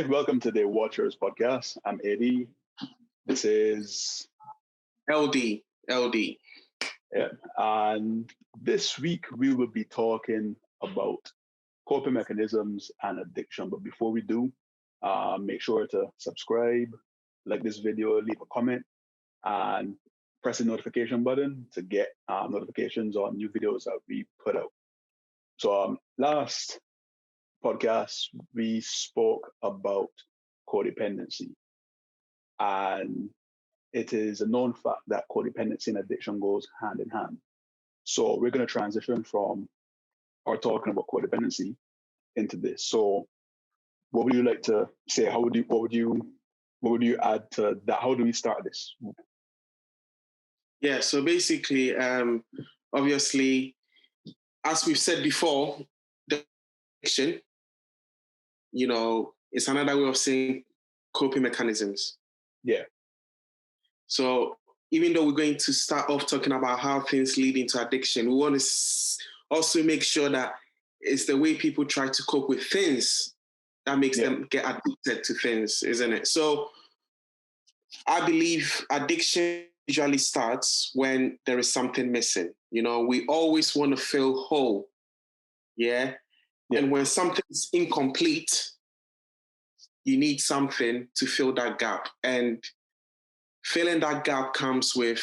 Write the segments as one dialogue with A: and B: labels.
A: Okay, welcome to the Watchers podcast. I'm Eddie. This is
B: LD.
A: yeah, and this week we will be talking about coping mechanisms and addiction. But before we do, make sure to subscribe, like this video, leave a comment, and press the notification button to get notifications on new videos that we put out. So, last podcast we spoke about codependency. And it is a known fact that codependency and addiction goes hand in hand. So we're going to transition from our talking about codependency into this. So what would you like to say? What would you add to that? How do we start this?
B: Yeah, so basically, obviously, as we've said before, the addiction, it's another way of saying coping mechanisms.
A: Yeah.
B: So even though we're going to start off talking about how things lead into addiction, we want to also make sure that it's the way people try to cope with things that makes them get addicted to things, isn't it? So I believe addiction usually starts when there is something missing. We always want to feel whole. Yeah. And when something is incomplete, you need something to fill that gap. And filling that gap comes with,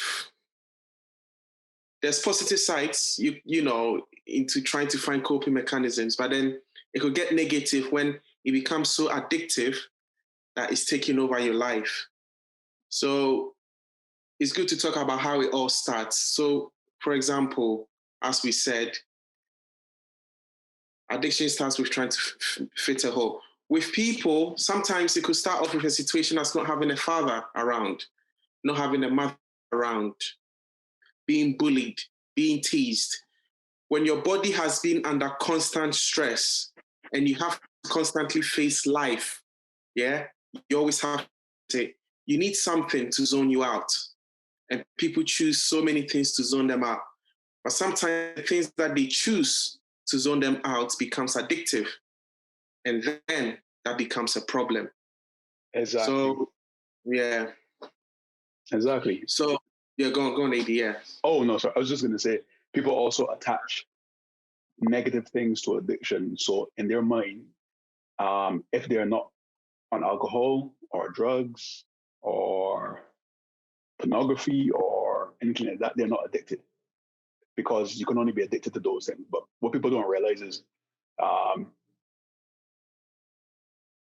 B: there's positive sides, into trying to find coping mechanisms, but then it could get negative when it becomes so addictive that it's taking over your life. So it's good to talk about how it all starts. So, for example, as we said, addiction starts with trying to fit a hole. With people, sometimes it could start off with a situation that's not having a father around, not having a mother around, being bullied, being teased. When your body has been under constant stress and you have to constantly face life, you always have to say, you need something to zone you out. And people choose so many things to zone them out. But sometimes the things that they choose to zone them out becomes addictive. And then that becomes a problem.
A: Exactly.
B: So, yeah.
A: Exactly.
B: So, go on, AD, yeah.
A: Oh, no, sorry. I was just going to say, people also attach negative things to addiction. So in their mind, if they're not on alcohol or drugs or pornography or anything like that, they're not addicted, because you can only be addicted to those things. But what people don't realize is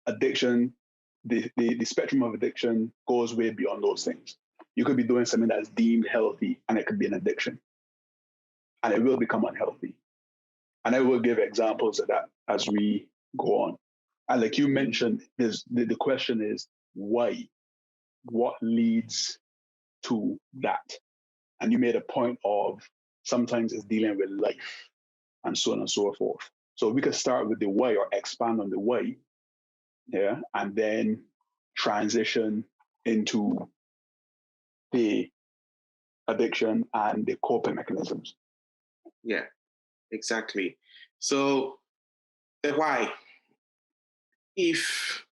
A: addiction, the spectrum of addiction goes way beyond those things. You could be doing something that's deemed healthy and it could be an addiction, and it will become unhealthy. And I will give examples of that as we go on. And like you mentioned, the question is why? What leads to that? And you made a point of sometimes it's dealing with life and so on and so forth. So we could start with the why or expand on the why, and then transition into the addiction and the coping mechanisms.
B: Yeah, exactly. So the why. If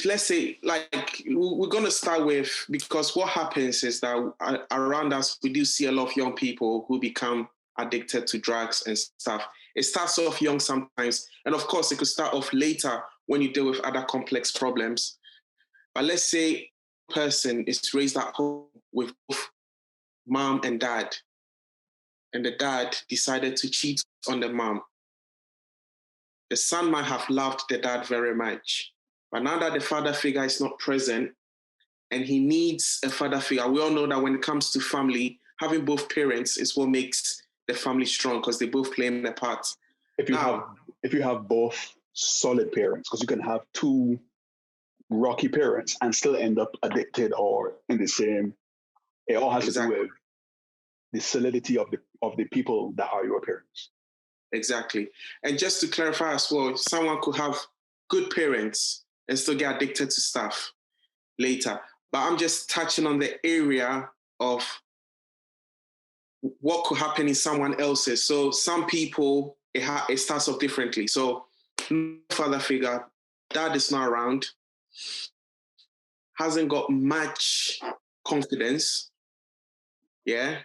B: let's say, like, we're going to start with, because what happens is that around us, we do see a lot of young people who become addicted to drugs and stuff. It starts off young sometimes. And of course, it could start off later when you deal with other complex problems. But let's say a person is raised at home with both mom and dad, and the dad decided to cheat on the mom. The son might have loved the dad very much, but now that the father figure is not present and he needs a father figure, we all know that when it comes to family, having both parents is what makes the family strong, because they both play a part.
A: If you have both solid parents, because you can have two rocky parents and still end up addicted or in the same. It all has to do with the solidity of the people that are your parents.
B: Exactly. And just to clarify as well, someone could have good parents and still get addicted to stuff later. But I'm just touching on the area of what could happen in someone else's. So some people, it starts off differently. So father figure, dad is not around, hasn't got much confidence. Yeah.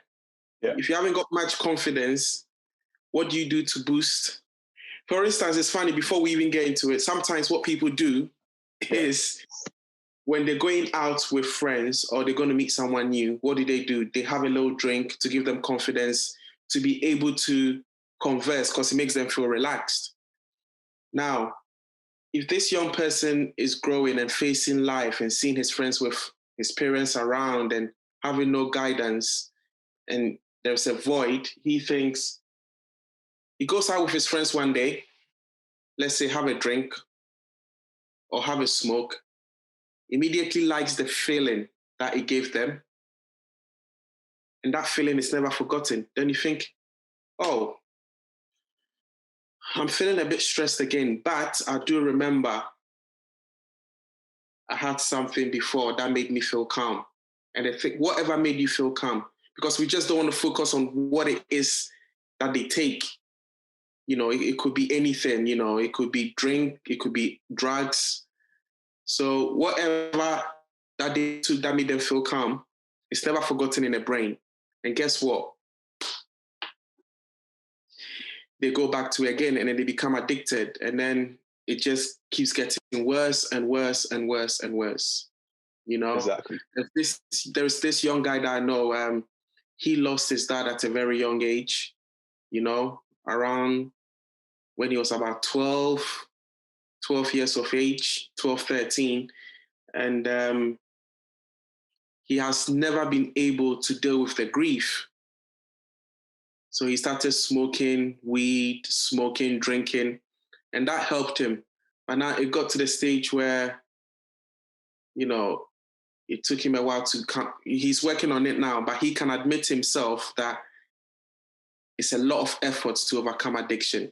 B: If you haven't got much confidence, what do you do to boost? For instance, it's funny, before we even get into it, sometimes what people do is when they're going out with friends or they're going to meet someone new, what do? They have a little drink to give them confidence to be able to converse because it makes them feel relaxed. Now, if this young person is growing and facing life and seeing his friends with his parents around and having no guidance and there's a void, he thinks, he goes out with his friends one day, let's say have a drink or have a smoke, immediately likes the feeling that it gave them. And that feeling is never forgotten. Then you think, oh, I'm feeling a bit stressed again, but I do remember I had something before that made me feel calm. And I think whatever made you feel calm, because we just don't want to focus on what it is that they take. You know, it could be anything, you know, it could be drink, it could be drugs. So whatever that they took that made them feel calm, it's never forgotten in the brain. And guess what? They go back to it again and then they become addicted. And then it just keeps getting worse and worse and worse and worse. You know,
A: exactly.
B: There's this young guy that I know, he lost his dad at a very young age, you know, around when he was about 12 years of age, 12, 13. And he has never been able to deal with the grief. So he started smoking weed, smoking, drinking, and that helped him. But now it got to the stage where, you know, it took him a while to come. He's working on it now, but he can admit himself that it's a lot of effort to overcome addiction.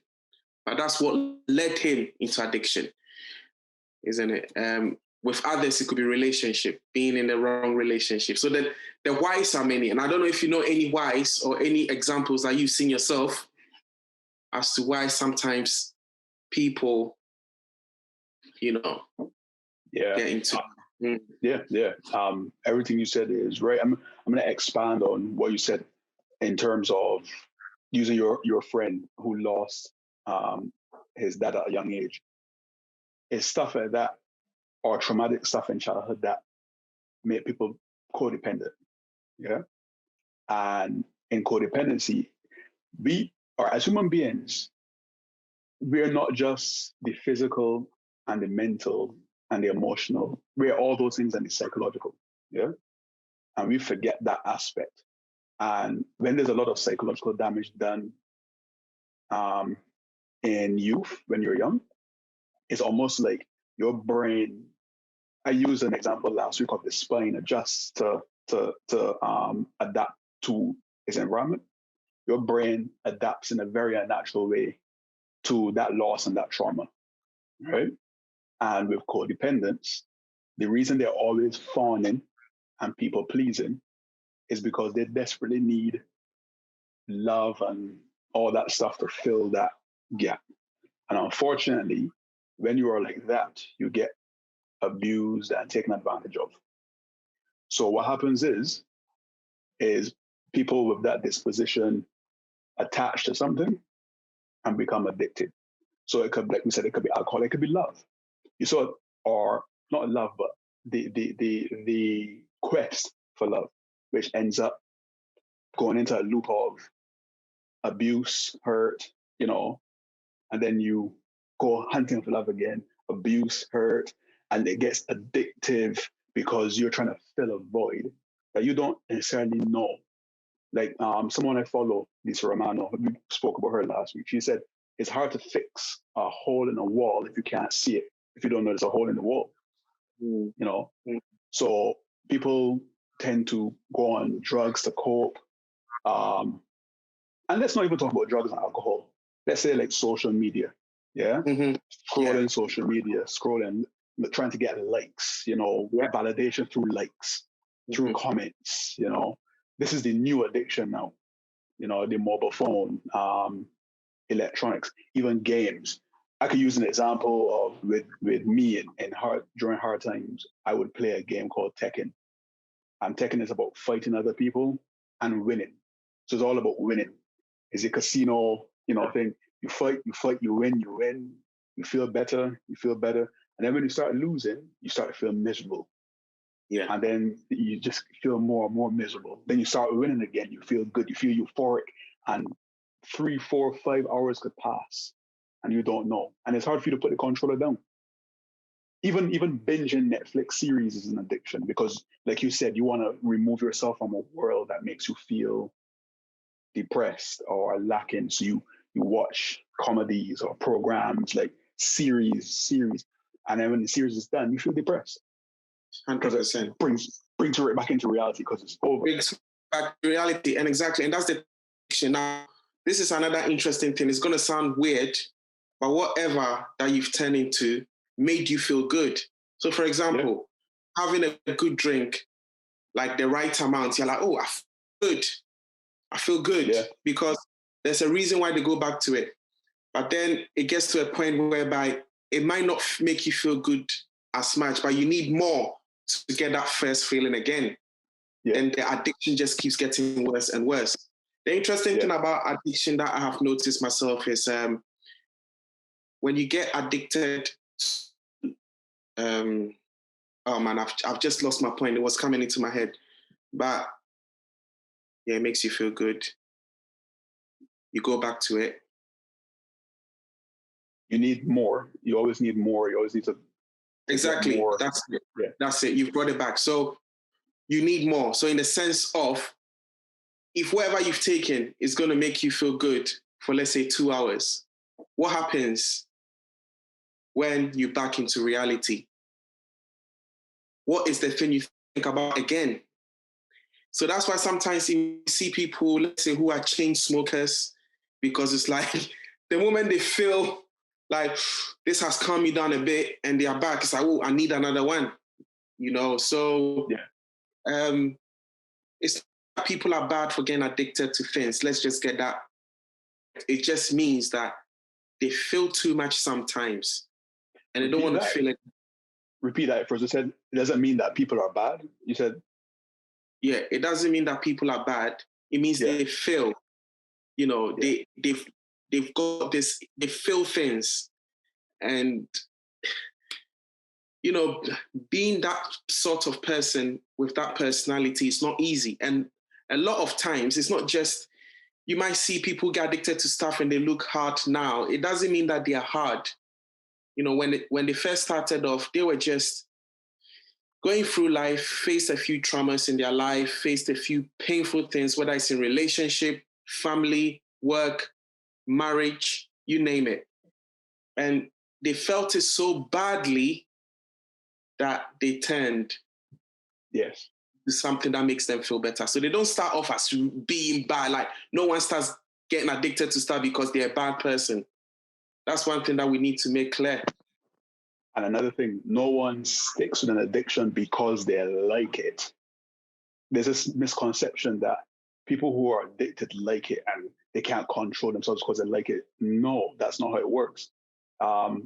B: But that's what led him into addiction, isn't it? With others, it could be relationship, being in the wrong relationship. So the whys are many. And I don't know if you know any whys or any examples that you've seen yourself as to why sometimes people, you know, get into
A: everything you said is right. I'm going to expand on what you said in terms of using your friend who lost his dad at a young age. It's stuff like that, or traumatic stuff in childhood that make people codependent. Yeah. And in codependency, we are, as human beings, we're not just the physical and the mental and the emotional. We're all those things and the psychological. Yeah. And we forget that aspect. And when there's a lot of psychological damage done in youth, when you're young, it's almost like your brain. I used an example last week of the spine adjusts to adapt to its environment. Your brain adapts in a very unnatural way to that loss and that trauma, right? And with codependence, the reason they're always fawning and people pleasing is because they desperately need love and all that stuff to fill that gap. And unfortunately, when you are like that, you get abused and taken advantage of. So what happens is people with that disposition attach to something and become addicted. So it could, like we said, it could be alcohol, it could be love. You saw it, or not love, but the quest for love, which ends up going into a loop of abuse, hurt, you know, and then you go hunting for love again, abuse, hurt, and it gets addictive because you're trying to fill a void that you don't necessarily know. Like someone I follow, Lisa Romano, we spoke about her last week. She said it's hard to fix a hole in a wall if you can't see it, if you don't know there's a hole in the wall. You know, so people tend to go on drugs to cope. And let's not even talk about drugs and alcohol. Let's say like social media. Yeah. Scrolling social media, scrolling, trying to get likes, you know, validation through likes, through comments, you know. This is the new addiction now. You know, the mobile phone, electronics, even games. I could use an example of with me in hard during hard times. I would play a game called Tekken, and Tekken is about fighting other people and winning. So it's all about winning. It's a casino, thing. You fight, you win, you feel better, and then when you start losing, you start to feel miserable,
B: Yeah,
A: and then you just feel more and more miserable. Then you start winning again, you feel good, you feel euphoric, and 3, 4, 5 hours could pass, and you don't know, and it's hard for you to put the controller down. Even binging Netflix series is an addiction because, like you said, you want to remove yourself from a world that makes you feel depressed or lacking. So you watch comedies or programs like series, and then when the series is done, you feel depressed because it
B: 100%.
A: brings you right back into reality because it's over.
B: Brings back to reality, and exactly, and that's the addiction. Now, this is another interesting thing. It's going to sound weird, but whatever that you've turned into made you feel good. So, for example, having a good drink, like the right amount, you're like, oh, I feel good. I feel good because there's a reason why they go back to it. But then it gets to a point whereby it might not make you feel good as much, but you need more to get that first feeling again.
A: Yeah.
B: And the addiction just keeps getting worse and worse. The interesting thing about addiction that I have noticed myself is when you get addicted, oh man, I've just lost my point. It was coming into my head. But yeah, it makes you feel good. You go back to it.
A: You need more. You always need more. You always need to
B: exactly.
A: More.
B: That's it. Yeah. That's it. You've brought it back. So you need more. So in the sense of, if whatever you've taken is going to make you feel good for, let's say, 2 hours, what happens when you're back into reality? What is the thing you think about again? So that's why sometimes you see people, let's say, who are chain smokers, because it's like the moment they feel like this has calmed me down a bit and they are back, it's like, oh, I need another one, So it's not people are bad for getting addicted to things. Let's just get that. It just means that they feel too much sometimes and they don't want to feel it.
A: Repeat that first. You said it doesn't mean that people are bad. You said,
B: yeah, it doesn't mean that people are bad. It means they feel, they've got this, they feel things. And, being that sort of person with that personality is not easy. And a lot of times it's not just, you might see people get addicted to stuff and they look hard now. It doesn't mean that they are hard. When they first started off, they were just going through life, faced a few traumas in their life, faced a few painful things, whether it's in relationship, family, work, marriage, you name it. And they felt it so badly that they turned to something that makes them feel better. So they don't start off as being bad. Like, no one starts getting addicted to stuff because they're a bad person. That's one thing that we need to make clear.
A: And another thing, no one sticks with an addiction because they like it. There's this misconception that people who are addicted like it and they can't control themselves because they like it. No, that's not how it works.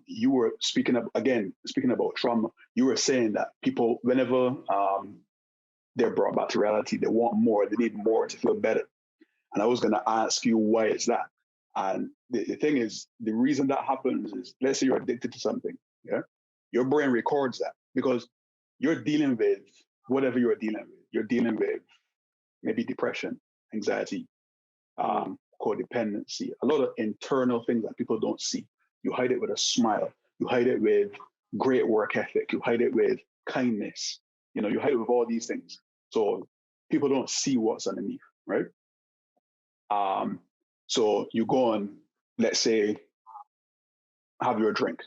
A: You were speaking about trauma. You were saying that people, whenever they're brought back to reality, they want more. They need more to feel better. And I was going to ask you, why is that? And the thing is, the reason that happens is, let's say you're addicted to something. Yeah, your brain records that because you're dealing with whatever you're dealing with. You're dealing with maybe depression, anxiety, codependency, a lot of internal things that people don't see. You hide it with a smile. You hide it with great work ethic. You hide it with kindness. You hide it with all these things. So people don't see what's underneath, right? So you go on, let's say, have your drink,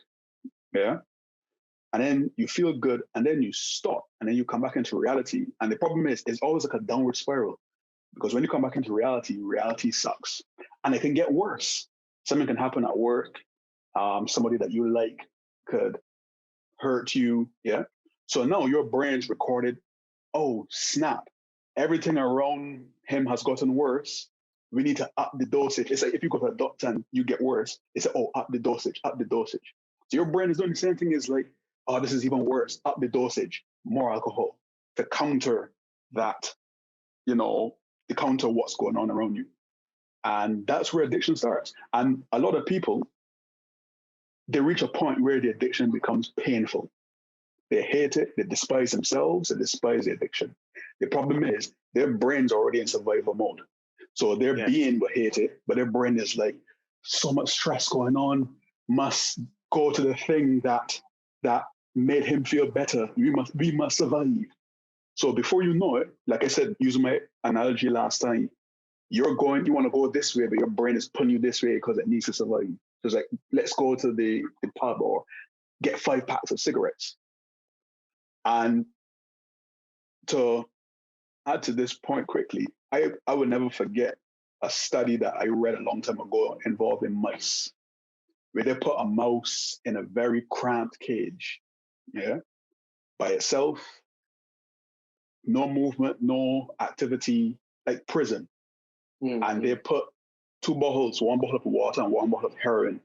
A: yeah? And then you feel good, and then you stop, and then you come back into reality. And the problem is, it's always like a downward spiral. Because when you come back into reality, reality sucks. And it can get worse. Something can happen at work. Somebody that you like could hurt you. Yeah. So now your brain's recorded, oh, snap. Everything around him has gotten worse. We need to up the dosage. It's like if you go to a doctor and you get worse, it's like, oh, up the dosage, up the dosage. So your brain is doing the same thing as like, oh, this is even worse, up the dosage, more alcohol to counter that, to counter what's going on around you. And that's where addiction starts. And a lot of people, they reach a point where the addiction becomes painful. They hate it, they despise themselves, they despise the addiction. The problem is their brain's already in survival mode. So their being will hate it, but their brain is like, so much stress going on, must go to the thing that made him feel better. We must survive. So before you know it, like I said, using my analogy last time, you want to go this way, but your brain is pulling you this way because it needs to survive. So it's like, let's go to the pub or get 5 packs of cigarettes. And to add to this point quickly, I will never forget a study that I read a long time ago involving mice, where they put a mouse in a very cramped cage, by itself, no movement, no activity, like prison. Mm-hmm. And they put 2 bottles, 1 bottle of water and 1 bottle of heroin.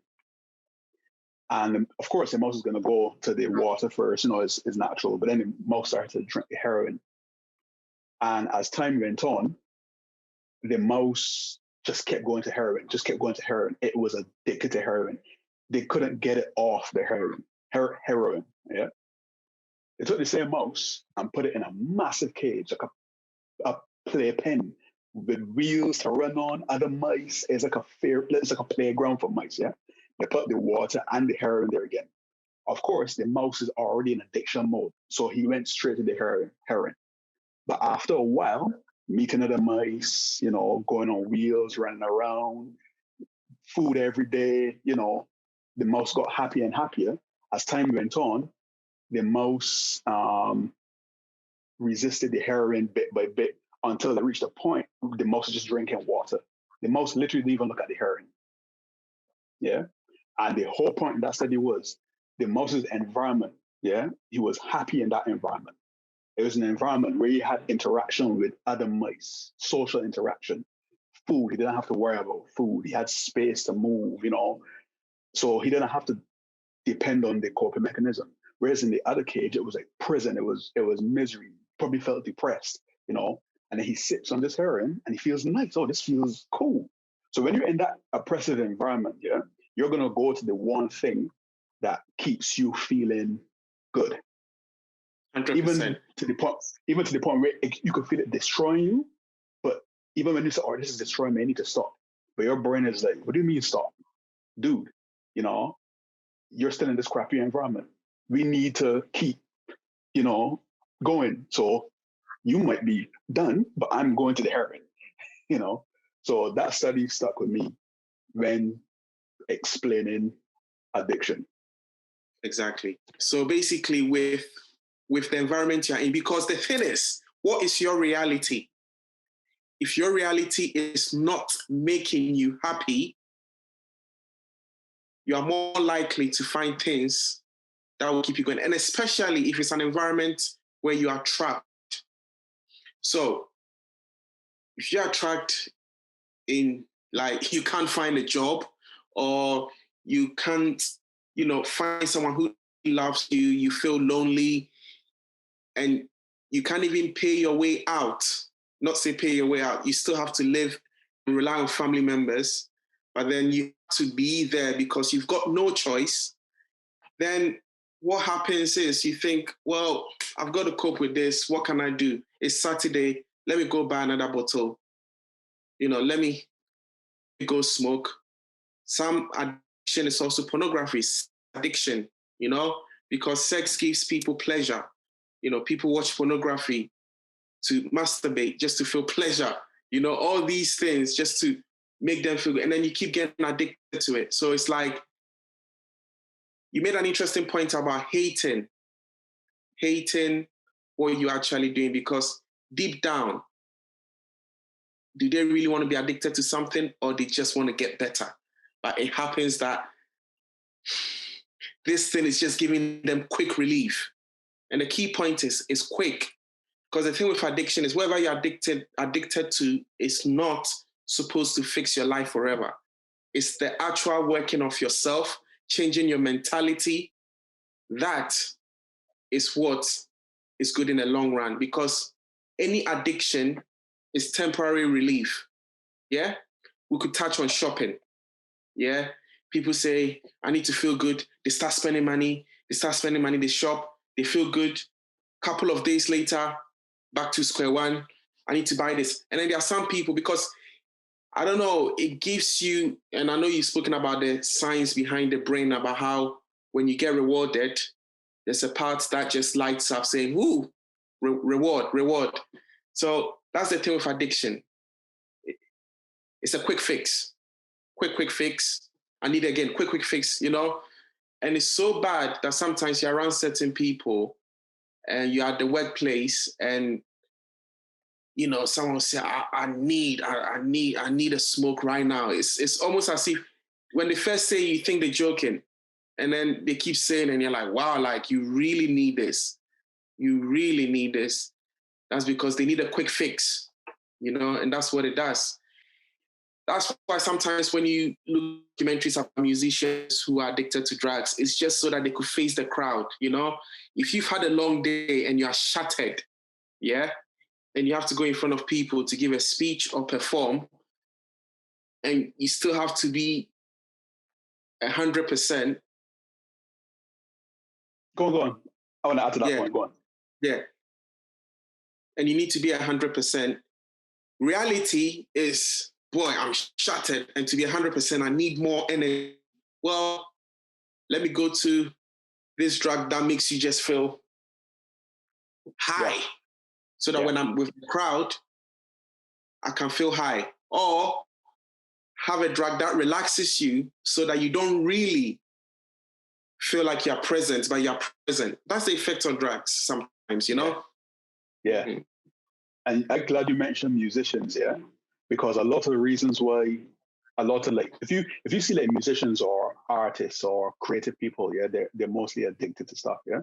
A: And of course, the mouse is going to go to the water first, it's natural. But then the mouse started to drink the heroin. And as time went on, the mouse just kept going to heroin, It was addicted to heroin. They couldn't get it off the heroin. Yeah. They took the same mouse and put it in a massive cage, like a playpen with wheels to run on. Other mice. It's like a playground for mice. Yeah. They put the water and the heroin there again. Of course, the mouse is already in addiction mode, so he went straight to the heroin. But after a while, meeting other mice, going on wheels, running around, food every day, the mouse got happier and happier. As time went on, the mouse resisted the heroin bit by bit until it reached a point where the mouse was just drinking water. The mouse literally didn't even look at the heroin. Yeah. And the whole point of that study was the mouse's environment. Yeah. He was happy in that environment. It was an environment where he had interaction with other mice, social interaction, food. He didn't have to worry about food. He had space to move, So he didn't have to depend on the coping mechanism. Whereas in the other cage, it was like prison. It was misery. Probably felt depressed, And then he sips on this heroin and he feels nice. Oh, this feels cool. So when you're in that oppressive environment, you're gonna go to the one thing that keeps you feeling good.
B: 100%.
A: Even to the point where you can feel it destroying you, but even when you say, "Oh, this is destroying me, I need to stop," but your brain is like, "What do you mean stop, dude? You're still in this crappy environment. We need to keep, going. So you might be done, but I'm going to the heroin, So that study stuck with me when explaining addiction.
B: Exactly. So basically, with the environment you're in, because the thing is, what is your reality? If your reality is not making you happy, you are more likely to find things that will keep you going. And especially if it's an environment where you are trapped. So if you are trapped in, like, you can't find a job, or you can't, find someone who loves you, you feel lonely, and you can't even pay your way out. Not say pay your way out. You still have to live and rely on family members, but then you have to be there because you've got no choice. Then what happens is you think, well, I've got to cope with this. What can I do? It's Saturday. Let me go buy another bottle. Let me go smoke. Some addiction is also pornography addiction, because sex gives people pleasure. People watch pornography to masturbate, just to feel pleasure, all these things just to make them feel good. And then you keep getting addicted to it. So it's like, you made an interesting point about hating what you're actually doing, because deep down, do they really want to be addicted to something, or they just want to get better? But it happens that this thing is just giving them quick relief. And the key point is quick. Because the thing with addiction is whatever you're addicted to is not supposed to fix your life forever. It's the actual working of yourself, changing your mentality. That is what is good in the long run, because any addiction is temporary relief. Yeah. We could touch on shopping. Yeah. People say, I need to feel good. They start spending money. They shop. They feel good. Couple of days later, back to square one. I need to buy this. And then there are some people, because I don't know, it gives you, and I know you've spoken about the science behind the brain, about how when you get rewarded, there's a part that just lights up saying, ooh, reward. So that's the thing with addiction. It's a quick fix. Quick fix. I need again, quick fix, you know? And it's so bad that sometimes you're around certain people and you're at the workplace and, you know, someone will say, I need a smoke right now. It's almost as if when they first say, you think they're joking, and then they keep saying, and you're like, wow, like you really need this. You really need this. That's because they need a quick fix, you know, and that's what it does. That's why sometimes when you look at documentaries of musicians who are addicted to drugs, it's just so that they could face the crowd, you know? If you've had a long day and you are shattered, yeah, and you have to go in front of people to give a speech or perform, and you still have to be 100%.
A: Go on. I want to add to that point. Go on.
B: Yeah. And you need to be 100%. Reality is, boy, I'm shattered. And to be 100%, I need more energy. Well, let me go to this drug that makes you just feel high. So that when I'm with the crowd, I can feel high. Or have a drug that relaxes you so that you don't really feel like you're present, but you're present. That's the effect on drugs sometimes, you know?
A: Yeah. Mm-hmm. And I'm glad you mentioned musicians, yeah? Because a lot of the reasons why if you see like musicians or artists or creative people, yeah, they're mostly addicted to stuff, yeah?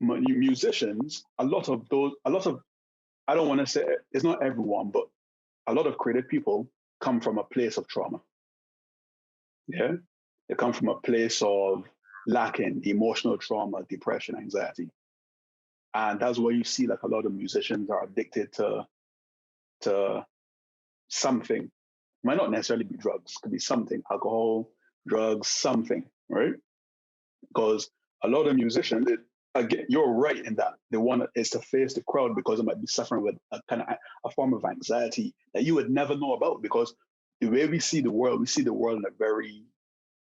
A: Musicians, I don't want to say it's not everyone, but a lot of creative people come from a place of trauma. Yeah. They come from a place of lacking emotional trauma, depression, anxiety. And that's why you see like a lot of musicians are addicted to something. Might not necessarily be drugs, could be something, alcohol, drugs, something, right? Because a lot of musicians, again, you're right in that they want is to face the crowd because they might be suffering with a form of anxiety that you would never know about, because the way we see the world in a very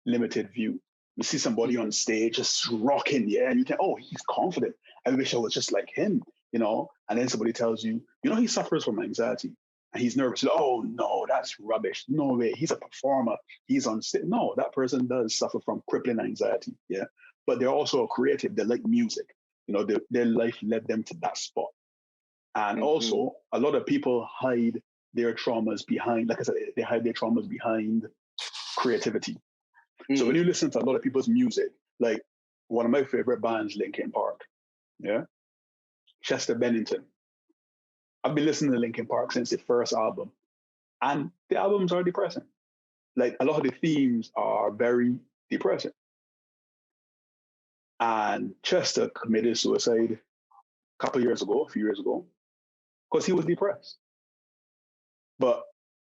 A: limited view. You see somebody on stage just rocking, yeah, and you think, oh, he's confident. I wish I was just like him, you know. And then somebody tells you, you know, he suffers from anxiety and he's nervous. Oh no, that's rubbish. No way. He's a performer. He's on stage. No, that person does suffer from crippling anxiety, yeah. But they're also creative. They like music. You know, their life led them to that spot. And also, a lot of people hide their traumas behind, like I said, they hide their traumas behind creativity. So when you listen to a lot of people's music, like one of my favorite bands, Linkin Park, yeah, Chester Bennington. I've been listening to Linkin Park since the first album, and the albums are depressing. Like a lot of the themes are very depressing. And Chester committed suicide a few years ago, because he was depressed. But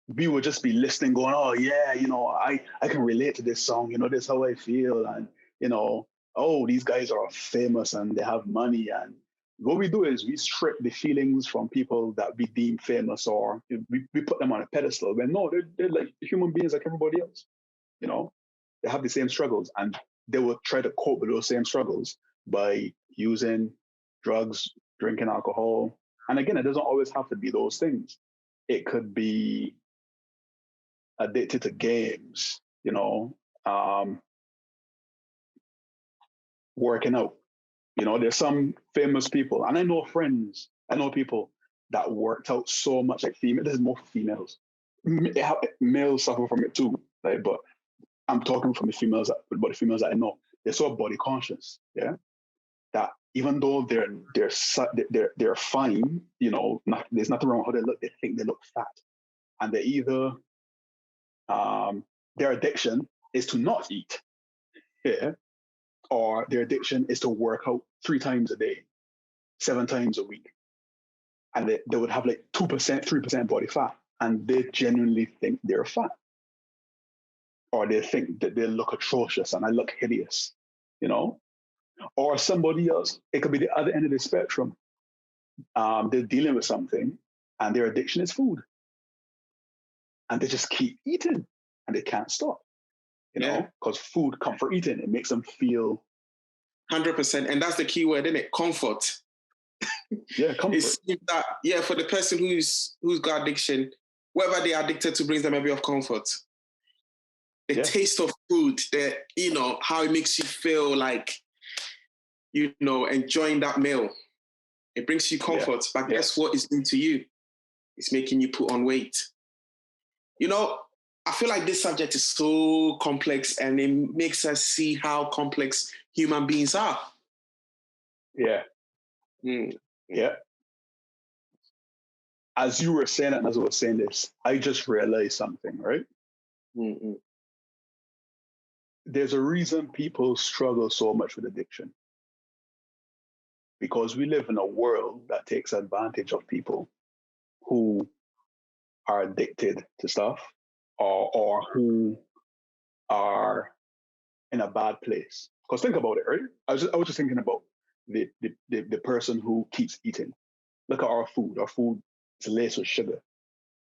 A: we would just be listening, going, oh yeah, you know, I can relate to this song, you know, this is how I feel. And, you know, oh, these guys are famous and they have money. And what we do is we strip the feelings from people that we deem famous, or we put them on a pedestal when no, they're like human beings like everybody else. You know, they have the same struggles, and they will try to cope with those same struggles by using drugs, drinking alcohol. And again, it doesn't always have to be those things. It could be addicted to games, you know, working out. You know, there's some famous people, and I know people that worked out so much, like female. This is more for females. Males suffer from it too, right? But I'm talking from the females that I know. They're so body conscious, yeah, that even though they're fine, there's nothing wrong with how they look. They think they look fat, and they either their addiction is to not eat, yeah, or their addiction is to work out 3 times a day, 7 times a week, and they would have like 2%, 3% body fat, and they genuinely think they're fat, or they think that they look atrocious and I look hideous, or somebody else. It could be the other end of the spectrum. They're dealing with something, and their addiction is food, and they just keep eating, and they can't stop. Because food comfort eating, it makes them feel
B: 100%, and that's the key word, isn't it? Comfort.
A: Yeah, comfort.
B: It's that, for the person who's got addiction, whatever they're addicted to brings them a bit of comfort. The taste of food, how it makes you feel like, enjoying that meal. It brings you comfort, but guess what it's doing to you? It's making you put on weight. I feel like this subject is so complex, and it makes us see how complex human beings are.
A: Yeah. Yeah. As you were saying it, and as I was saying this, I just realized something, right?
B: Mm-hmm.
A: There's a reason people struggle so much with addiction. Because we live in a world that takes advantage of people who are addicted to stuff, or who are in a bad place. Because think about it, right? I was just thinking about the person who keeps eating. Look at our food. Our food is laced with sugar,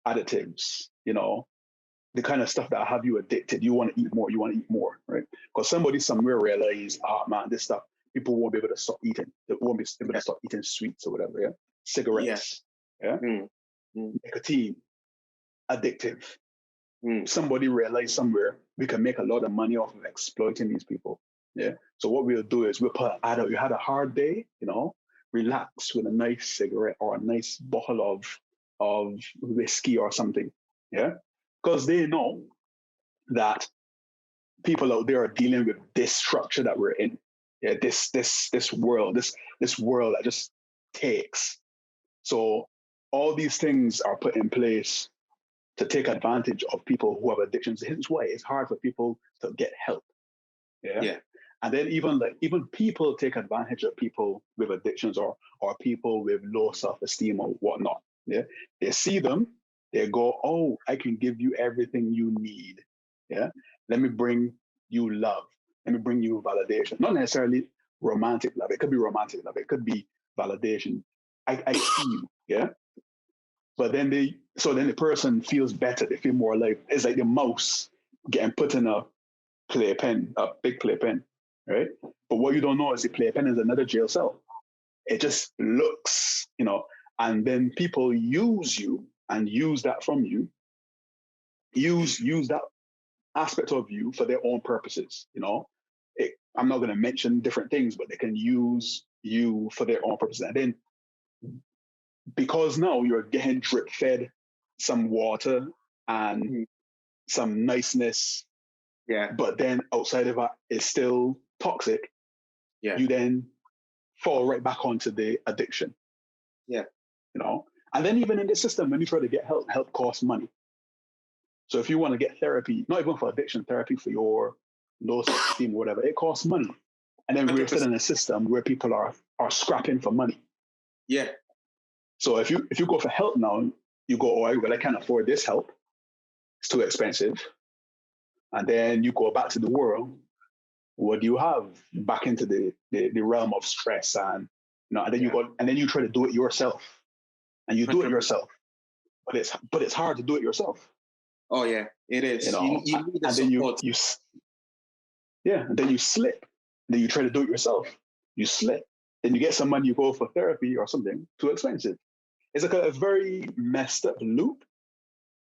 A: additives, the kind of stuff that have you addicted. You want to eat more. You want to eat more, right? Because somebody somewhere realized, man, this stuff, people won't be able to stop eating. They won't be able to stop eating sweets or whatever, yeah? Cigarettes, nicotine, addictive. Somebody realized somewhere we can make a lot of money off of exploiting these people, yeah? So what we'll do is we'll put an ad out. You had a hard day, relax with a nice cigarette or a nice bottle of whiskey or something, yeah? Because they know that people out there are dealing with this structure that we're in. Yeah, this world that just takes. So all these things are put in place to take advantage of people who have addictions. Hence why it's hard for people to get help. Yeah. And then even people take advantage of people with addictions, or people with low self-esteem or whatnot. Yeah. They see them, they go, oh, I can give you everything you need. Yeah. Let me bring you love. Let me bring you validation. Not necessarily romantic love. It could be romantic love. It could be validation. I see you. Yeah. But then the person feels better. They feel more alive. It's like the mouse getting put in a playpen, a big playpen, right? But what you don't know is the playpen is another jail cell. It just looks, and then people use you and use that from you, use that aspect of you for their own purposes, I'm not going to mention different things, but they can use you for their own purposes. And then because now you're getting drip fed some water and some niceness, but then outside of that is still toxic, you then fall right back onto the addiction. And then even in the system, when you try to get help costs money. So if you want to get therapy, not even for addiction, therapy for your low self-esteem or whatever, it costs money. And then we're still in a system where people are scrapping for money.
B: Yeah.
A: So if you go for help now, you go, oh, well, I can't afford this help. It's too expensive. And then you go back to the world. What do you have? Back into the realm of stress, and and then you go, and then you try to do it yourself, and you do it yourself, but it's hard to do it yourself.
B: Oh yeah, it is. You need the
A: and
B: support.
A: And then you slip. Then you try to do it yourself. You slip. Then you get some money. You go for therapy or something. Too expensive. It's like a very messed up loop.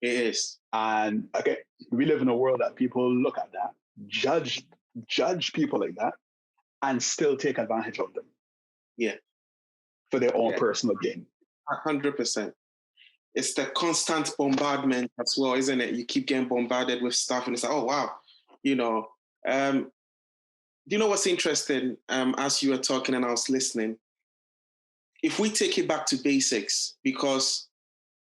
B: It is.
A: And okay, we live in a world that people look at that, judge people like that, and still take advantage of them.
B: Yeah.
A: For their own personal gain.
B: 100%. It's the constant bombardment as well, isn't it? You keep getting bombarded with stuff, and it's like, oh wow, you know what's interesting? As you were talking and I was listening, if we take it back to basics, because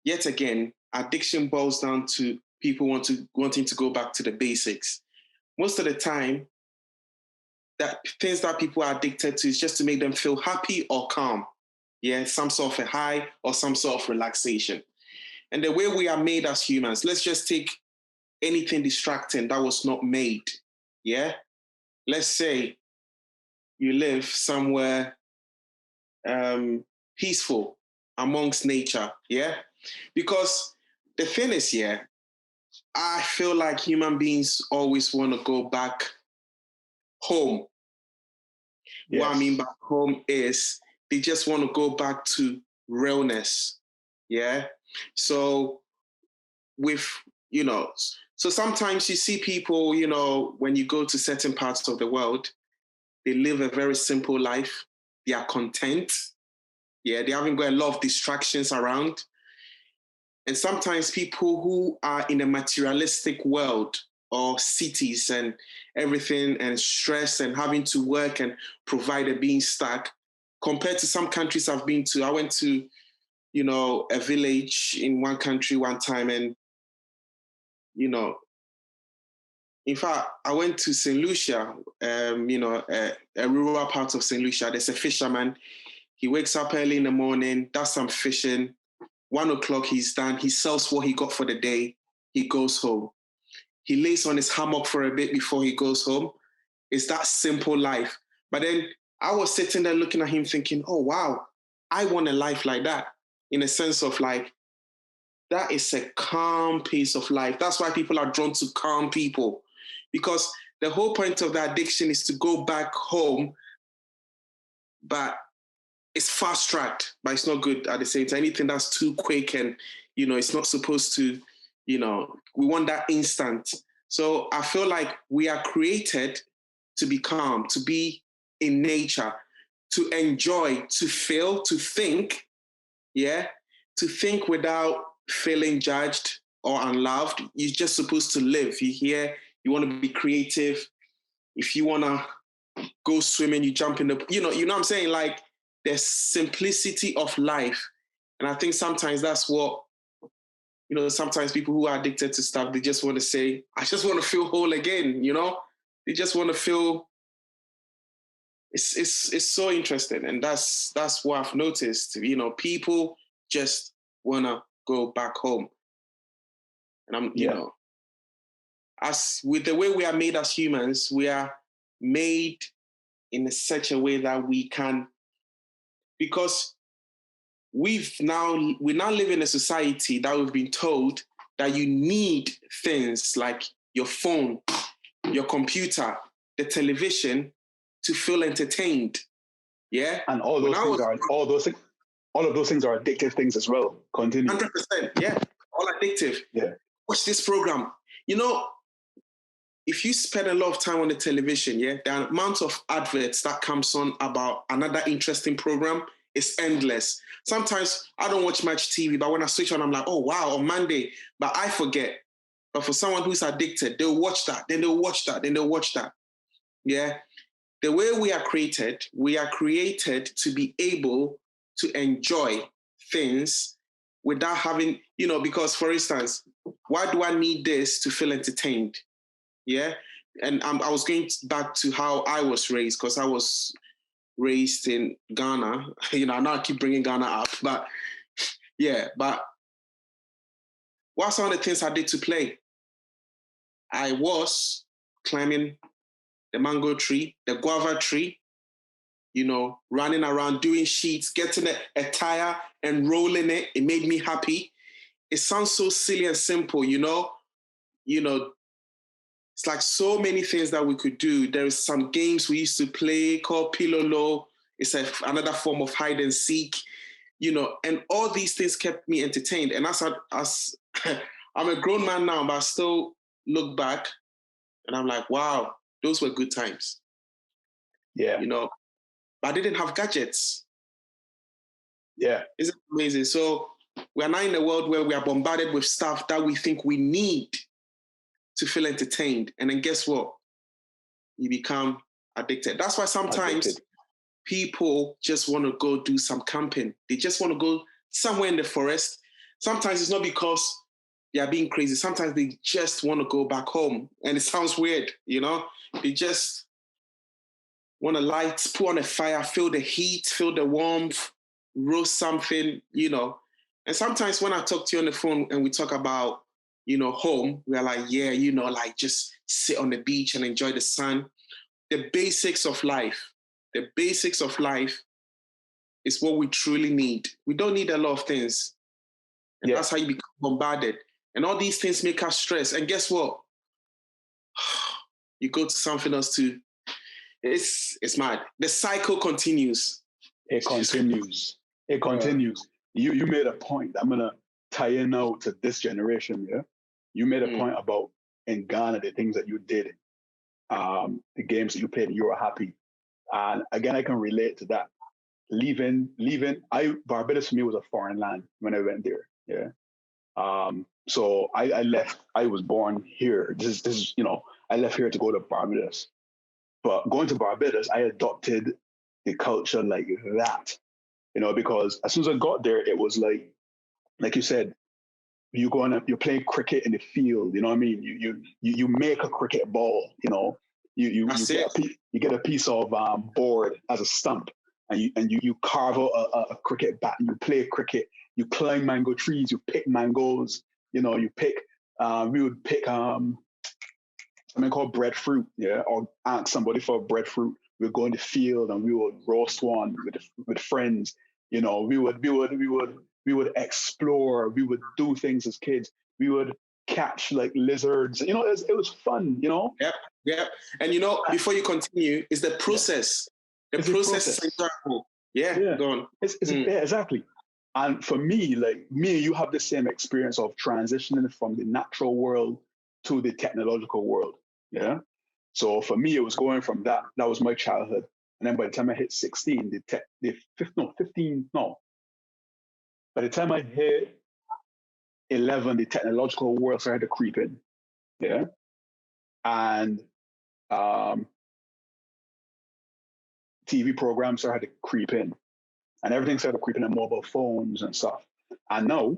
B: yet again, addiction boils down to people wanting to go back to the basics. Most of the time, that things that people are addicted to is just to make them feel happy or calm. Yeah, some sort of a high or some sort of relaxation. And the way we are made as humans, let's just take anything distracting that was not made. Yeah. Let's say you live somewhere peaceful amongst nature. Yeah. Because the thing is, yeah, I feel like human beings always want to go back home.
A: Yes.
B: What I mean by home is they just want to go back to realness. Yeah. So with, so sometimes you see people, when you go to certain parts of the world, they live a very simple life. They are content. Yeah. They haven't got a lot of distractions around. And sometimes people who are in a materialistic world or cities and everything and stress and having to work and provide a being stuck, compared to some countries I've been to. I went to, a village in one country one time, and, in fact, I went to St. Lucia, a rural part of St. Lucia. There's a fisherman. He wakes up early in the morning, does some fishing. 1 o'clock, he's done. He sells what he got for the day. He goes home. He lays on his hammock for a bit before he goes home. It's that simple life. But then I was sitting there looking at him thinking, oh, wow, I want a life like that, in a sense of like, that is a calm pace of life. That's why people are drawn to calm people, because the whole point of the addiction is to go back home, but it's fast tracked, but it's not good at the same time. Anything that's too quick and, it's not supposed to, we want that instant. So I feel like we are created to be calm, to be in nature, to enjoy, to feel, to think, yeah, to think without feeling judged or unloved. You're just supposed to live. You hear, you want to be creative. If you want to go swimming, you jump in the, you know what I'm saying? Like, the simplicity of life. And I think sometimes that's what, sometimes people who are addicted to stuff, they just want to say, I just want to feel whole again, They just want to feel, it's so interesting. And that's what I've noticed, people just want to go back home. And as with the way we are made as humans, we are made in such a way that we can, because we now live in a society that we've been told that you need things like your phone, your computer, the television to feel entertained. Yeah.
A: And all of those things are addictive things as well. Continue.
B: 100%. Yeah. All addictive.
A: Yeah.
B: Watch this program. If you spend a lot of time on the television, yeah, the amount of adverts that comes on about another interesting program is endless. Sometimes I don't watch much TV, but when I switch on, I'm like, oh, wow, on Monday, but I forget. But for someone who's addicted, they'll watch that, then they'll watch that, then they'll watch that. Yeah. The way we are created to be able to enjoy things without having, because for instance, why do I need this to feel entertained? Yeah. And I was going back to how I was raised, because I was raised in Ghana. Now I keep bringing Ghana up, but yeah, but what are some of the things I did to play? I was climbing the mango tree, the guava tree, running around, doing sheets, getting a tire and rolling it. It made me happy. It sounds so silly and simple, it's like so many things that we could do. There is some games we used to play called Pilolo. It's another form of hide and seek, and all these things kept me entertained. And as I'm a grown man now, but I still look back and I'm like, wow, those were good times.
A: Yeah.
B: But I didn't have gadgets.
A: Yeah.
B: Isn't it amazing? So we're now in a world where we are bombarded with stuff that we think we need to feel entertained. And then guess what? You become Addicted. That's why sometimes
A: Addicted.
B: people just want to go do some camping. They just want to go somewhere in the forest. Sometimes it's not because they are being crazy. Sometimes they just want to go back home. And it sounds weird, you know? They just want to light, put on a fire, feel the heat, feel the warmth, roast something, you know. And sometimes when I talk to you on the phone and we talk about, you know, home, we're like, yeah, you know, like just sit on the beach and enjoy the sun. The basics of life is what we truly need. We don't need a lot of things. And that's how you become bombarded. And all these things make us stress. And guess what? You go to something else too. It's mad. The cycle continues.
A: It continues. It continues. You made a point. I'm gonna tie in now to this generation. Yeah, you made a point about in Ghana the things that you did, the games that you played. You were happy, and again, I can relate to that. Leaving. Barbados for me was a foreign land when I went there. Yeah. So I left. I was born here. This is I left here to go to Barbados. But going to Barbados, I adopted the culture like that, because as soon as I got there, it was like you said, you go on, you're playing cricket in the field. You know what I mean? You make a cricket ball. You get a piece of board as a stump, and you carve out a cricket bat, and you play cricket. You climb mango trees. You pick mangoes. You pick. We would pick something called breadfruit, or ask somebody for breadfruit. We'd go in the field and we would roast one with friends. We would explore. We would do things as kids. We would catch like lizards. It was fun.
B: Yep. And before you continue, is the process. The process is enjoyable. Yeah. Go on.
A: Yeah, exactly. And for me, like me, you have the same experience of transitioning from the natural world to the technological world. Yeah. So for me, it was going from that. That was my childhood. And then by the time I hit 16, by the time I hit 11, the technological world started to creep in. Yeah. And TV programs started to creep in. And everything started creeping in mobile phones and stuff. And now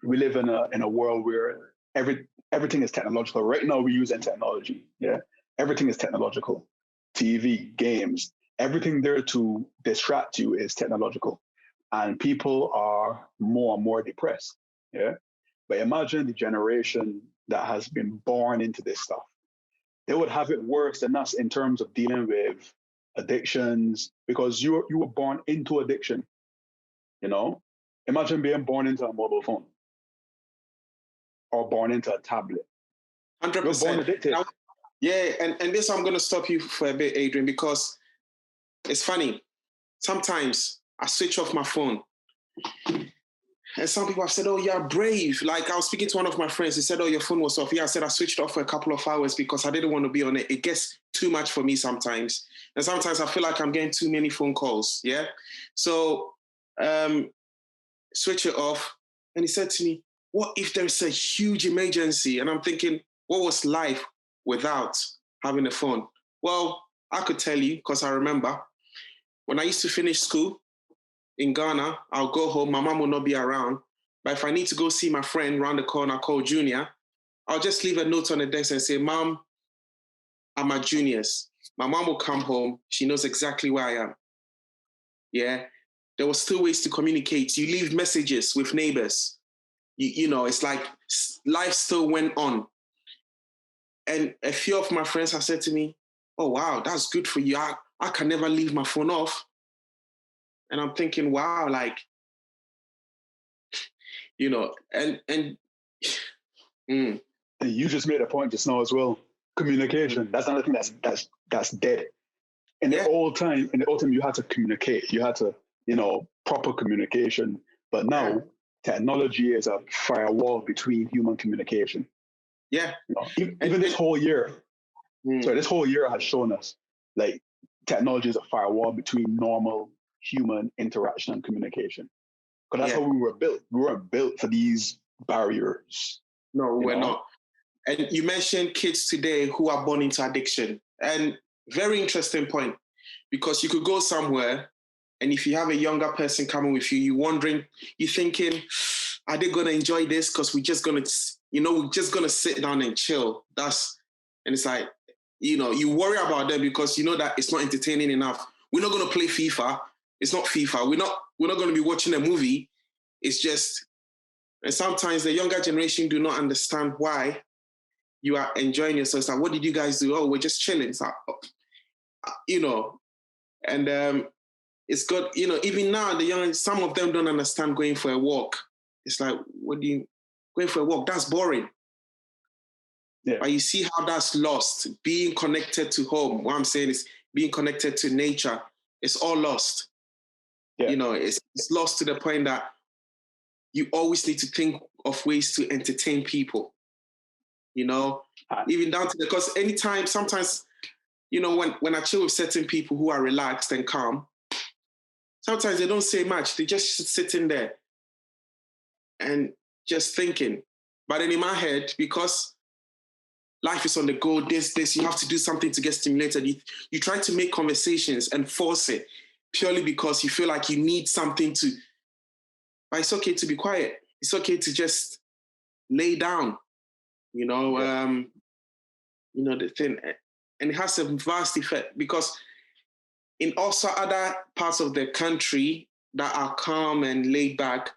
A: we live in a world where everything is technological. Right now, we're using technology. Yeah, everything is technological. TV, games, everything there to distract you is technological, and people are more and more depressed. Yeah, but imagine the generation that has been born into this stuff. They would have it worse than us in terms of dealing with addictions because you were born into addiction. Imagine being born into a mobile phone or born into a tablet.
B: 100%.
A: You're born addicted.
B: Yeah, and this I'm going to stop you for a bit, Adrian, because it's funny. Sometimes I switch off my phone. And some people have said, oh, you're brave. Like I was speaking to one of my friends. He said, oh, your phone was off. Yeah, I said I switched off for a couple of hours because I didn't want to be on it. It gets too much for me sometimes. And sometimes I feel like I'm getting too many phone calls. Yeah. So switch it off. And he said to me, what if there's a huge emergency? And I'm thinking, what was life without having a phone? Well, I could tell you because I remember when I used to finish school in Ghana, I'll go home. My mom will not be around. But if I need to go see my friend around the corner called Junior, I'll just leave a note on the desk and say, Mom, I'm at Junior's. My mom will come home. She knows exactly where I am. Yeah. There were still ways to communicate. You leave messages with neighbors. It's like life still went on. And a few of my friends have said to me, oh, wow, that's good for you. I can never leave my phone off. And I'm thinking, wow, like, and
A: You just made a point just now as well. Communication. That's another thing that's dead. In the old time, you had to communicate. You had to, proper communication. But now technology is a firewall between human communication.
B: Yeah.
A: Even this whole year. So this whole year has shown us like technology is a firewall between normal human interaction and communication. Because that's how we were built. We weren't built for these barriers.
B: No, we're not. And you mentioned kids today who are born into addiction. And Very interesting point, because you could go somewhere, and if you have a younger person coming with you, you're thinking, are they going to enjoy this? Because we're just going to sit down and chill. And it's like, you worry about them because you know that it's not entertaining enough. We're not going to play FIFA. It's not FIFA. We're not going to be watching a movie. It's just, and sometimes the younger generation do not understand why you are enjoying yourself. It's like, what did you guys do? Oh, we're just chilling. It's like, and it's got, even now, some of them don't understand going for a walk. It's like, going for a walk? That's boring. Yeah. But you see how that's lost. Being connected to home. What I'm saying is being connected to nature. It's all lost. Yeah. It's lost to the point that you always need to think of ways to entertain people. Even down to because anytime, sometimes, when I chill with certain people who are relaxed and calm, sometimes they don't say much. They just sitting there and just thinking. But then in my head, because life is on the go, this, you have to do something to get stimulated. You try to make conversations and force it purely because you feel like you need something to, but it's okay to be quiet. It's okay to just lay down, the thing. And it has a vast effect because in also other parts of the country that are calm and laid back,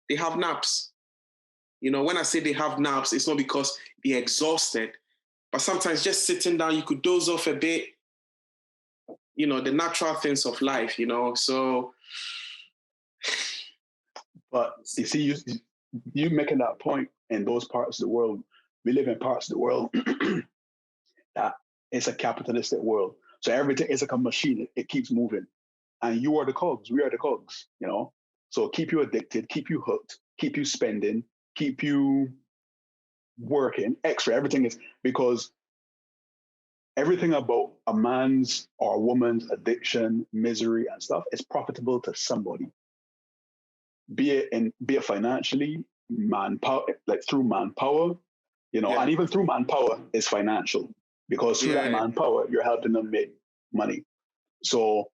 B: they have naps. When I say they have naps, it's not because they're exhausted, but sometimes just sitting down, you could doze off a bit, the natural things of life, so.
A: But you see, you making that point in those parts of the world, we live in parts of the world that it's a capitalistic world. So everything is like a machine. It keeps moving. And you are the cogs. We are the cogs, So keep you addicted, keep you hooked, keep you spending, keep you working extra. Everything is because everything about a man's or a woman's addiction, misery, and stuff is profitable to somebody. Be it financially, manpower, like through manpower, and even through manpower is financial because through that manpower, you're helping them make money. So,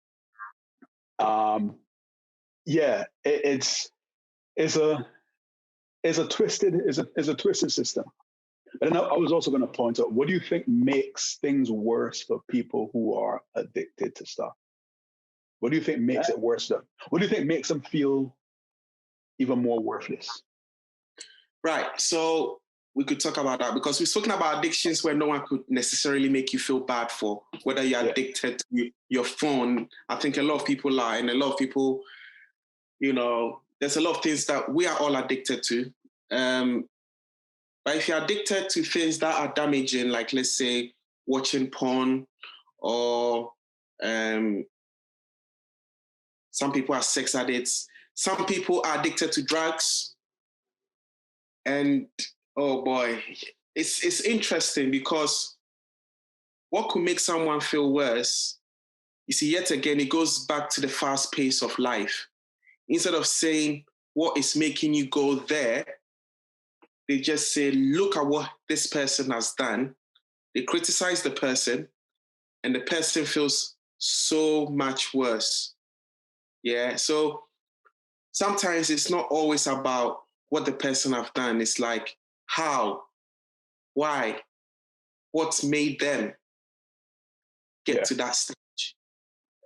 A: it's a twisted system. And I was also going to point out, what do you think makes things worse for people who are addicted to stuff? What do you think makes it worse for them? What do you think makes them feel even more worthless?
B: Right. So we could talk about that because we're talking about addictions where no one could necessarily make you feel bad for, whether you're addicted to your phone. I think a lot of people lie, and a lot of people, there's a lot of things that we are all addicted to. But if you're addicted to things that are damaging, like let's say watching porn, or some people are sex addicts, some people are addicted to drugs. And oh boy, it's interesting because what could make someone feel worse, you see, yet again, it goes back to the fast pace of life. Instead of saying what is making you go there, they just say, look at what this person has done. They criticize the person, and the person feels so much worse. Yeah, so sometimes it's not always about what the person have done. It's like, how, why, what's made them get to that stage.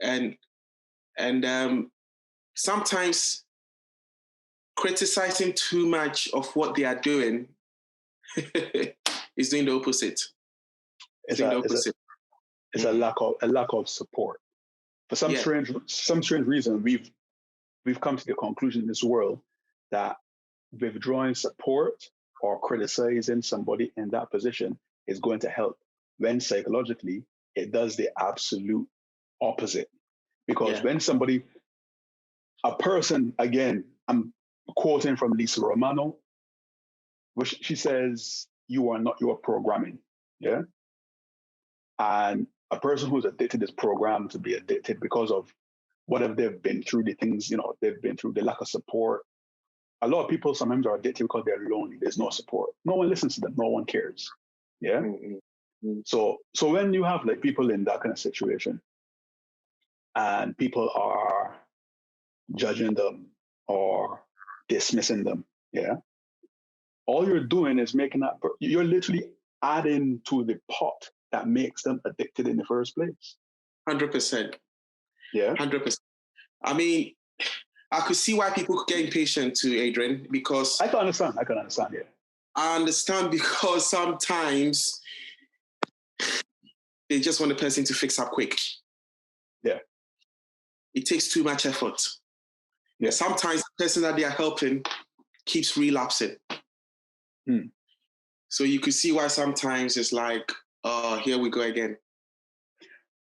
B: And sometimes criticizing too much of what they are doing is doing the opposite.
A: It's a lack of support. For some strange reason, we've come to the conclusion in this world that withdrawing support or criticizing somebody in that position is going to help, when psychologically it does the absolute opposite. Because when a person, again, I'm quoting from Lisa Romano, which she says, you are not your programming. Yeah. And a person who's addicted is programmed to be addicted because of whatever they've been through, the things, they've been through, the lack of support. A lot of people sometimes are addicted because they're lonely. There's no support. No one listens to them. No one cares. Yeah. Mm-hmm. So when you have like people in that kind of situation and people are judging them or dismissing them, yeah, all you're doing is making that, you're literally adding to the pot that makes them addicted in the first place.
B: 100%.
A: Yeah.
B: 100%. I mean, I could see why people could get impatient too, Adrian, because
A: I can understand, yeah.
B: I understand because sometimes they just want the person to fix up quick.
A: Yeah.
B: It takes too much effort.
A: Yeah.
B: Sometimes the person that they are helping keeps relapsing. So you could see why sometimes it's like, oh, here we go again.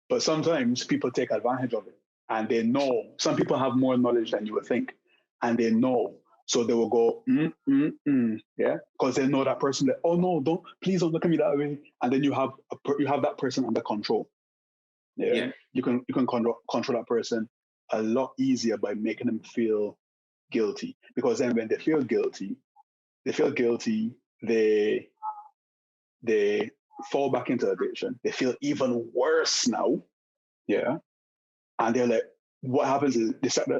A: But sometimes people take advantage of it and they know. Some people have more knowledge than you would think, and they know. So they will go, yeah, because they know that person. That, oh no, please don't look at me that way. And then you have that person under control. Yeah, you can control that person a lot easier by making them feel guilty. Because then when they feel guilty, they fall back into addiction. They feel even worse now. Yeah, and they're like, what happens is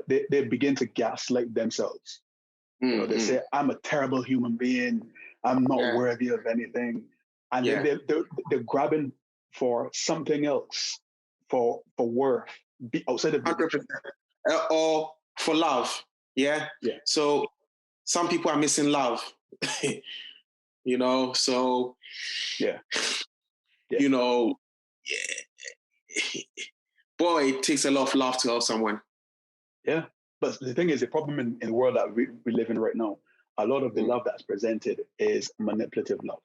A: they begin to gaslight themselves. You know, they say, I'm a terrible human being. I'm not worthy of anything. And then they're grabbing for something else, for worth, outside of the addiction.
B: Or for love. Yeah. So some people are missing love. You know, so you know, boy, it takes a lot of love to help someone.
A: Yeah. But the thing is, the problem in the world that we live in right now, a lot of the love that's presented is manipulative love.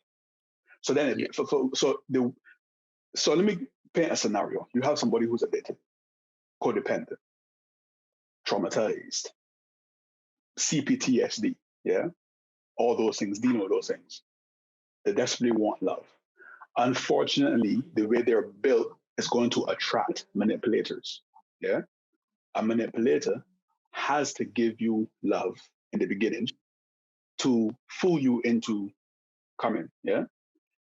A: So then, so let me paint a scenario. You have somebody who's addicted, codependent, traumatized, CPTSD, yeah, all those things, dealing with those things. They desperately want love. Unfortunately, the way they're built is going to attract manipulators. Yeah, a manipulator has to give you love in the beginning to fool you into coming, yeah,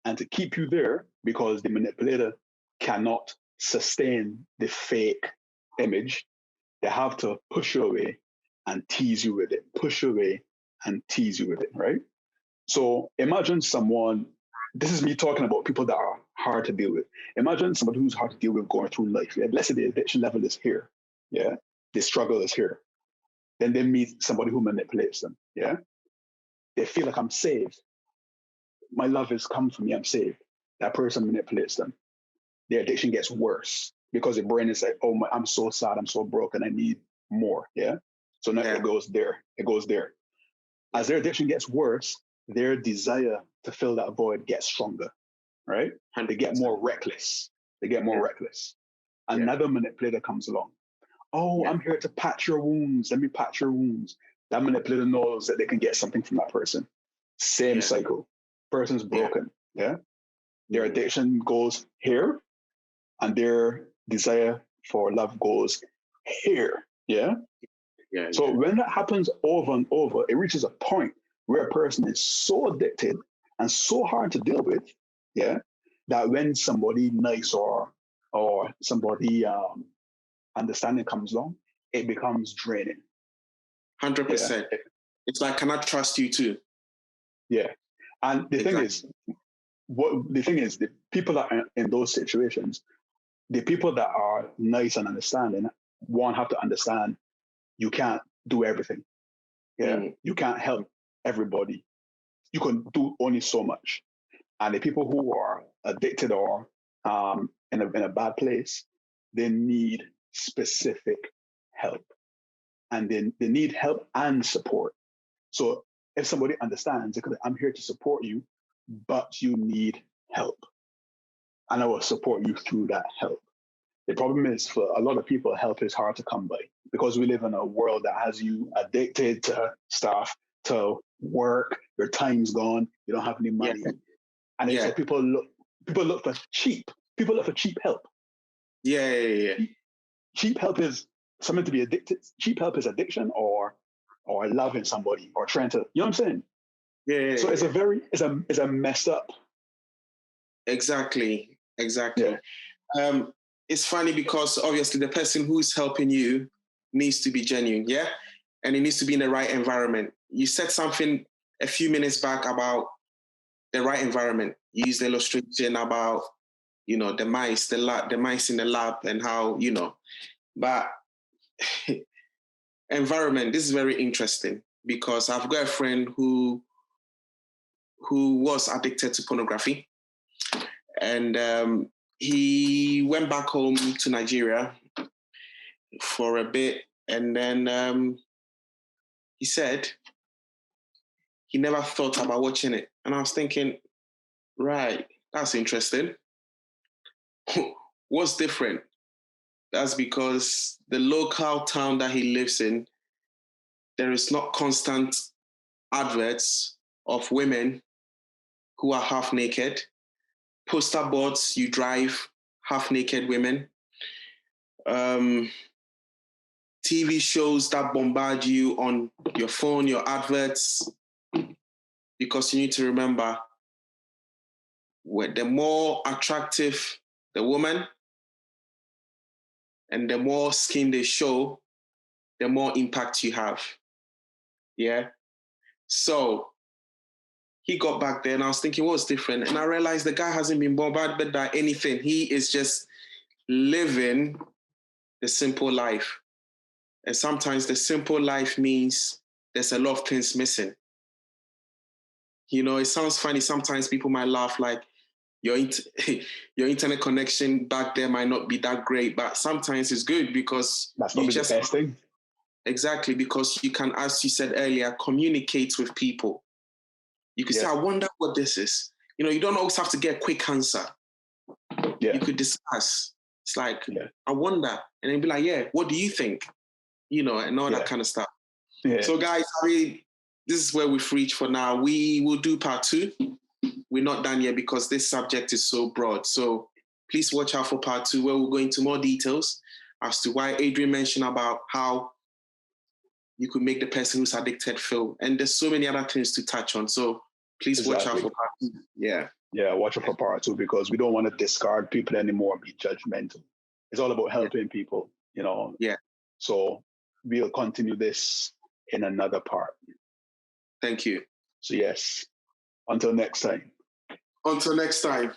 A: and to keep you there because the manipulator cannot sustain the fake image. They have to push you away and tease you with it, push you away and tease you with it, right? So imagine someone, this is me talking about people that are hard to deal with. Imagine somebody who's hard to deal with going through life. Yeah? Let's say the addiction level is here. Yeah. The struggle is here. Then they meet somebody who manipulates them. Yeah. They feel like I'm saved. My love has come for me. I'm saved. That person manipulates them. Their addiction gets worse because the brain is like, oh, I'm so sad. I'm so broken. I need more. Yeah. So now it goes there. It goes there. As their addiction gets worse, their desire to fill that void gets stronger, right? And they get more reckless. They get more reckless. Another manipulator comes along. Oh, I'm here to patch your wounds. Let me patch your wounds. That manipulator knows that they can get something from that person. Same cycle. Person's broken. Yeah. Their addiction goes here, and their desire for love goes here. Yeah. So when that happens over and over, it reaches a point where a person is so addicted and so hard to deal with, yeah, that when somebody nice or somebody understanding comes along, it becomes draining.
B: 100%. It's like, can I trust you too?
A: Yeah. And the thing is, the people that are in those situations, the people that are nice and understanding, one have to understand you can't do everything. Yeah. You can't help everybody. You can do only so much. And the people who are addicted or in a bad place, they need specific help. And then they need help and support. So if somebody understands, I'm here to support you, but you need help. And I will support you through that help. The problem is for a lot of people, help is hard to come by because we live in a world that has you addicted to stuff, to work, your time's gone, you don't have any money. And so people look for cheap help. Cheap help is something to be addicted. Cheap help is addiction or loving somebody or trying to, you know what I'm saying? So it's a messed up
B: Exactly.
A: Yeah.
B: It's funny because obviously the person who's helping you needs to be genuine, yeah? And it needs to be in the right environment. You said something a few minutes back about the right environment. You used the illustration about, the mice, the mice in the lab and how, but environment, this is very interesting because I've got a friend who was addicted to pornography. And he went back home to Nigeria for a bit. And then he said he never thought about watching it. And I was thinking, right, that's interesting. What's different? That's because the local town that he lives in, there is not constant adverts of women who are half naked, poster boards you drive, half naked women, TV shows that bombard you on your phone, your adverts, because you need to remember the more attractive the woman and the more skin they show, the more impact you have. Yeah. So he got back there and I was thinking, what's different? And I realized the guy hasn't been bombarded by anything. He is just living the simple life. And sometimes the simple life means there's a lot of things missing. It sounds funny. Sometimes people might laugh like your internet connection back there might not be that great, but sometimes it's good because
A: that's not the best thing.
B: Exactly, because you can, as you said earlier, communicate with people. You could say, I wonder what this is. You don't always have to get a quick answer. Yeah. You could discuss. It's like, I wonder. And then be like, yeah, what do you think? And all that kind of stuff. Yeah. So guys, this is where we've reached for now. We will do part 2. We're not done yet because this subject is so broad. So please watch out for part 2 where we'll go into more details as to why Adrian mentioned about how you could make the person who's addicted feel. And there's so many other things to touch on. So please watch out for part 2. Yeah.
A: Yeah, watch out for part 2 because we don't want to discard people anymore and be judgmental. It's all about helping people,
B: Yeah.
A: So we'll continue this in another part.
B: Thank you.
A: So yes, until next time.
B: Until next time.